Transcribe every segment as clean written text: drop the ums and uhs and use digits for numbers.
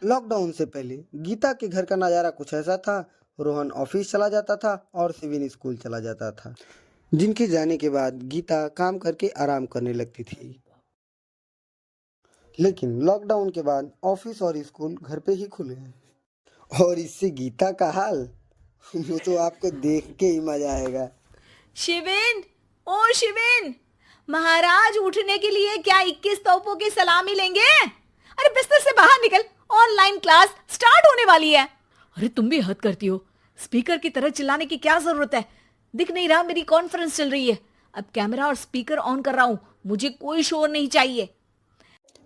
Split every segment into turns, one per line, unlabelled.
Lockdown से पहले गीता के घर का नज़ारा कुछ ऐसा था। रोहन ऑफिस चला जाता था और शिविन स्कूल चला जाता था, जिनके जाने के बाद गीता काम करके आराम करने लगती थी। लेकिन लॉकडाउन के बाद ऑफिस और स्कूल घर पे ही खुले हैं और इससे गीता का हाल वो तो आपको देख के ही मजा आएगा।
शिविन, ओ शिविन, महाराज उठने के लिए क्या 21 तोपों की सलामी लेंगे? अरे बिस्तर से बाहर निकल, ऑनलाइन क्लास स्टार्ट होने वाली है। अरे तुम भी हद करती हो, स्पीकर की तरह चिल्लाने की क्या जरूरत है? दिख नहीं रहा मेरी कॉन्फ्रेंस चल रही है। अब कैमरा और स्पीकर ऑन कर रहा हूं, मुझे कोई शोर नहीं चाहिए।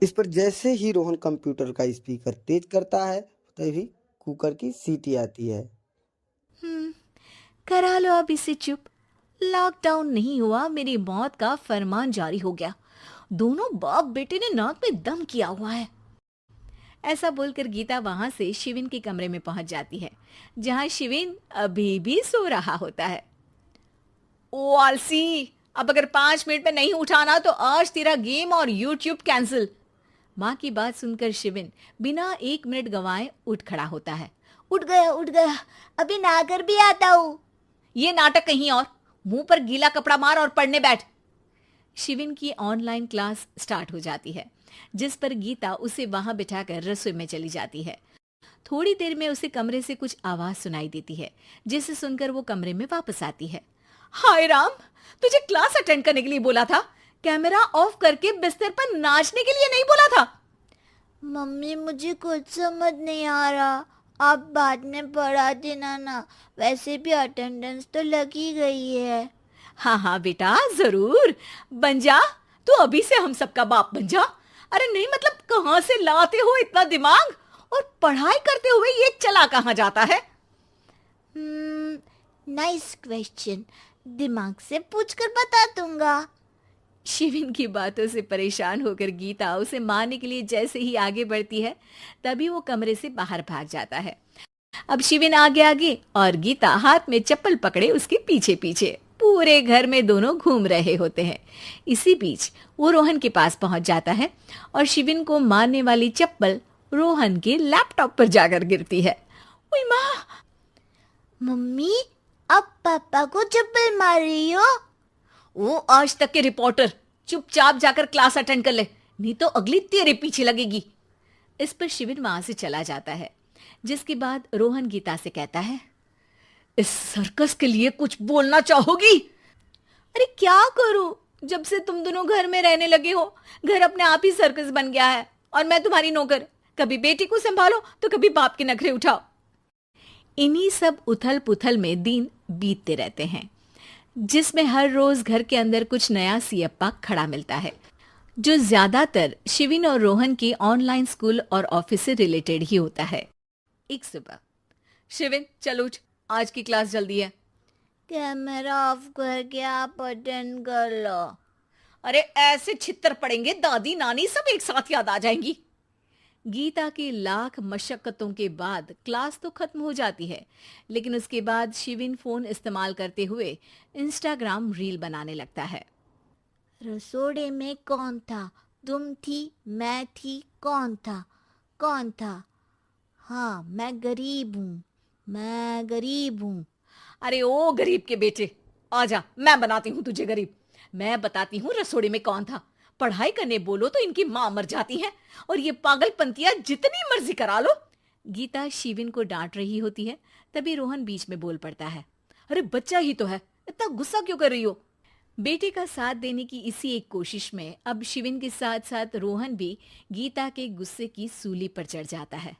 इस पर जैसे ही रोहन कंप्यूटर का स्पीकर तेज करता है तभी कुकर की सीटी आती है।
करा लो अब इसे चुप। लॉकडाउन नहीं हुआ, मेरी मौत का फरमान जारी हो गया। दोनों बाप बेटे ने नाक में दम किया हुआ है। ऐसा बोलकर गीता वहां से शिविन के कमरे में पहुंच जाती है, जहां शिविन अभी भी सो रहा होता है। ओ आलसी, अब अगर 5 मिनट में नहीं उठाना तो आज तेरा गेम और यूट्यूब कैंसिल। माँ की बात सुनकर शिविन बिना 1 मिनट गंवाए उठ खड़ा होता है। उठ गया, अभी नहाकर भी आता हूँ। ये नाटक कहीं और, मुंह पर गीला कपड़ा मार और पढ़ने बैठ। शिविन की ऑनलाइन क्लास स्टार्ट हो जाती है, जिस पर गीता उसे वहां बिठाकर रसोई में चली जाती है। थोड़ी देर में उसे कमरे से कुछ आवाज सुनाई देती है, जिसे सुनकर वो कमरे में वापस आती है। हाय राम, तुझे क्लास अटेंड करने के लिए बोला था, कैमरा ऑफ करके बिस्तर पर नाचने के लिए नहीं बोला था।
मम्मी मुझे कुछ समझ नहीं आ रहा, आप बाद में पढ़ा देना ना, वैसे भी अटेंडेंस तो लगी गई है।
हाँ हाँ बेटा, जरूर बन जा। तू अभी से हम सबका बाप बन जा। अरे नहीं मतलब कहाँ से लाते हो इतना दिमाग, और पढ़ाई करते हुए ये चला कहाँ जाता है?
नाइस क्वेश्चन, दिमाग से पूछकर बता दूंगा।
शिविन की बातों से परेशान होकर गीता उसे मारने के लिए जैसे ही आगे बढ़ती है, तभी वो कमरे से बाहर भाग जाता है। अब शिविन आगे आगे और गीता हाथ में चप्पल पकड़े उसके पीछे पीछे पूरे घर में दोनों घूम रहे होते हैं। इसी बीच वो रोहन के पास पहुंच जाता है और शिविन को मारने वाली चप्पल रोहन के लैपटॉप पर जाकर गिरती है। ओए माँ!
मम्मी, अब पापा को चप्पल मार रही हो?
वो आज तक के रिपोर्टर, चुपचाप जाकर क्लास अटेंड कर ले, नहीं तो अगली तेरे पीछे लगेगी। इस पर शिविन वहां से चला जाता है, जिसके बाद रोहन गीता से कहता है, इस सर्कस के लिए कुछ बोलना चाहोगी? अरे क्या करूं, जब से तुम दोनों घर में रहने लगे हो, घर अपने आप ही सर्कस बन गया है और मैं तुम्हारी नौकर। कभी बेटी को संभालो तो कभी बाप के नखरे उठाओ। इन्हीं सब उथल पुथल में दिन बीतते रहते हैं, जिसमें हर रोज घर के अंदर कुछ नया सियप्पा खड़ा मिलता है, जो ज्यादातर शिविन और रोहन की ऑनलाइन स्कूल और ऑफिस से रिलेटेड ही होता है। एक सुबह, शिविन चल उठ, आज की क्लास जल्दी है।
कैमरा ऑफ करके आप अटेंड कर लो।
अरे ऐसे छित्तर पड़ेंगे, दादी नानी सब एक साथ याद आ जाएंगी। गीता की लाख मशक्कतों के बाद क्लास तो खत्म हो जाती है, लेकिन उसके बाद शिविन फोन इस्तेमाल करते हुए इंस्टाग्राम रील बनाने लगता है।
रसोड़े में कौन था? तुम थी, मैं थी, कौन था? कौन था? हाँ, मैं गरीब हूँ।
अरे ओ गरीब के बेटे, आजा, मैं बनाती हूँ तुझे गरीब। मैं बताती हूँ रसोड़े में कौन था। पढ़ाई करने बोलो तो इनकी माँ मर जाती है, और ये पागलपंतियां जितनी मर्जी करा लो। गीता शिविन को डांट रही होती है, तभी रोहन बीच में बोल पड़ता है। अरे बच्चा ही तो है, इतना गुस्सा क्यों कर रही हो? बेटे का साथ देने की इसी एक कोशिश में अब शिविन के साथ साथ रोहन भी गीता के गुस्से की सूली पर चढ़ जाता है।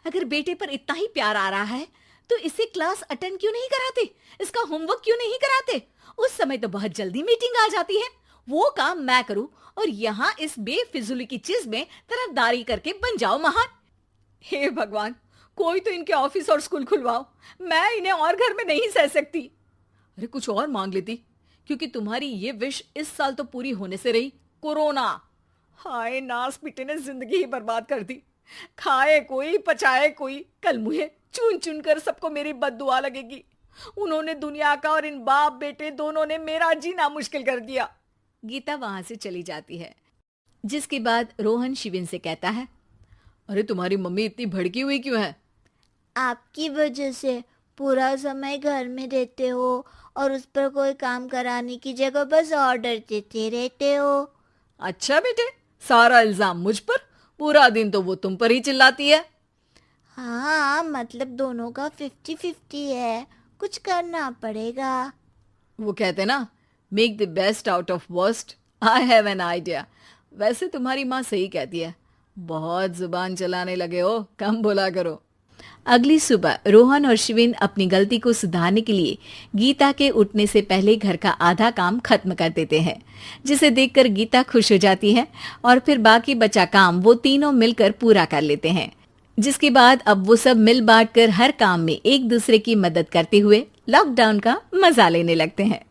अगर बेटे पर इतना ही प्यार आ रहा है तो इसे क्लास अटेंड क्यों नहीं कराते, इसका होमवर्क क्यों नहीं कराते? उस समय तो बहुत जल्दी मीटिंग आ जाती है, वो काम मैं करूं और यहाँ इस बेफिजुली की चीज में तरफदारी करके बन जाओ महान। हे भगवान, कोई तो इनके ऑफिस और स्कूल खुलवाओ, मैं इन्हें और घर में नहीं सह सकती। अरे कुछ और मांग लेती, क्योंकि तुम्हारी ये विश इस साल तो पूरी होने से रही, कोरोना। हाय नास बेटे ने जिंदगी ही बर्बाद कर दी। खाए कोई पचाए कोई, कल मुझे चुन चुन कर सबको मेरी बद्दुआ लगेगी। उन्होंने दुनिया का और इन बाप बेटे दोनों ने मेरा जीना मुश्किल कर दिया। गीता वहां से चली जाती है, जिसके बाद रोहन शिविन से कहता है, अरे तुम्हारी मम्मी इतनी भड़की हुई क्यों है?
आपकी वजह से पूरा समय घर में रहते हो और उस पर कोई काम कराने की जगह बस ऑर्डर देते रहते हो।
अच्छा बेटे, सारा इल्जाम मुझ पर, पूरा दिन तो वो तुम पर ही चिल्लाती है।
हाँ, मतलब दोनों का 50-50 है, कुछ करना पड़ेगा।
वो कहते ना, make the best out of worst. I have an idea. वैसे तुम्हारी माँ सही कहती है, बहुत जुबान चलाने लगे हो, कम बोला करो। अगली सुबह रोहन और शिविन अपनी गलती को सुधारने के लिए गीता के उठने से पहले घर का आधा काम खत्म कर देते हैं, जिसे देखकर गीता खुश हो जाती है और फिर बाकी बचा काम वो तीनों मिलकर पूरा कर लेते हैं। जिसके बाद अब वो सब मिल बांट कर हर काम में एक दूसरे की मदद करते हुए लॉकडाउन का मजा लेने लगते हैं।